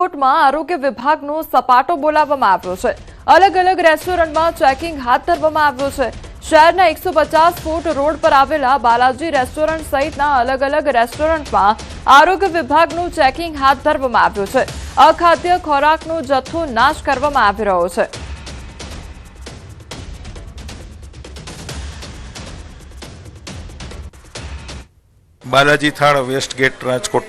રાજકોટમાં આરોગ્ય વિભાગનો સપાટો બોલાવવામાં આવ્યો છે। અલગ અલગ રેસ્ટોરન્ટમાં ચેકિંગ હાથ ધરવામાં આવ્યું છે। શહેરના 150 ફૂટ રોડ પર આવેલા બાલાજી રેસ્ટોરન્ટ સહિતના અલગ અલગ રેસ્ટોરન્ટમાં આરોગ્ય વિભાગનું ચેકિંગ હાથ ધરવામાં આવ્યું છે। અખાદ્ય ખોરાકનો જથ્થો નાશ કરવામાં આવી રહ્યો છે। बालाजी थाळ वेस्ट गेट राजकोट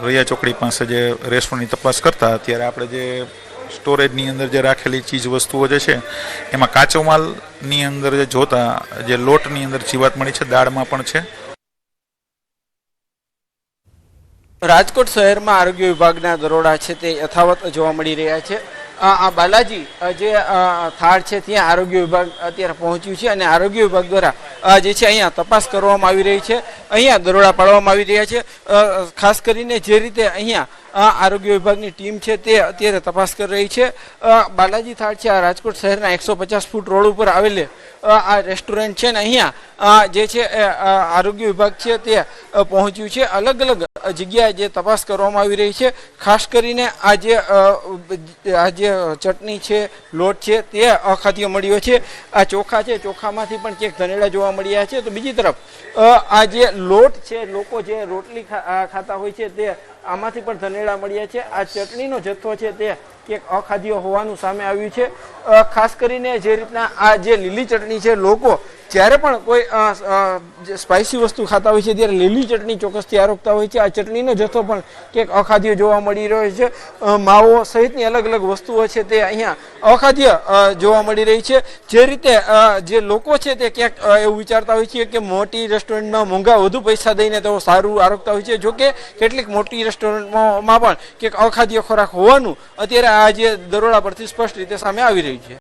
रैया चौकड़ी पास जे रेस्टोरंट की तपास करता त्यारे आपणे जे स्टोरेजनी अंदर जे राखेली चीज वस्तुओ जे छे एमां काचो मालनी अंदर जे जोता जे लोटनी अंदर जीवात मळी छे, दाळमां पण छे। राजकोट शहर में आरोग्य विभाग दरोड़ा है ते यथावत जोवा मळी रह्या छे। आ बालाजी जे थाळ छे त्यां आरोग्य विभाग अत्यारे पहोंच्युं छे अने आरोग्य विभाग द्वारा जे छे अहींया तपास करवामां आवी रही छे। अहींया दरोड़ा पाडवामां आवी रह्या छे। खास करीने जे रीते अहींया आरोग्य विभागनी टीम है ते अत्यारे तपास कर रही है। बालाजी थाळ छे राजकोट शहरना 150 फूट रोड पर आवेले आ रेस्टोरंट है। अहींया जे छे आरोग्य विभाग है ते पहोंच्युं छे। अलग अलग जग्याए जे तपास करवामां आवी रही है। खास करीने आ चटनी है, लोट है ते अखाद्य मळ्यो छे। आ चोखा है, चोखामांथी पण क्यांक धनेड़ा जोवा मळ्या छे। तो बीजी तरफ आ जे लोट है, लोको जे रोटली खाता होय छे ते आमांथी पण धनेड़ा मळ्या छे। आ चटनीनो जथ्थो छे ते क्यांक अखाद्य होवानुं सामे आव्युं छे। खास करीने जे रीतना आ जे लीली चटनी छे, लोको જ્યારે પણ કોઈ સ્પાઇસી વસ્તુ ખાતા હોય છે ત્યારે લીલી ચટણી ચોક્કસથી આરોગતા હોય છે। આ ચટણીનો જથ્થો પણ ક્યાંક અખાદ્ય જોવા મળી રહ્યો છે। માવો સહિતની અલગ અલગ વસ્તુઓ છે તે અહીંયા અખાદ્ય જોવા મળી રહી છે। જે રીતે જે લોકો છે તે ક્યાંક એવું વિચારતા હોય છે કે મોટી રેસ્ટોરન્ટમાં મોંઘા વધુ પૈસા દઈને તેઓ સારું આરોગતા હોય છે। જોકે કેટલીક મોટી રેસ્ટોરન્ટમાં પણ ક્યાંક અખાદ્ય ખોરાક હોવાનું અત્યારે આ જે દરોડા પરથી સ્પષ્ટ રીતે સામે આવી રહ્યું છે।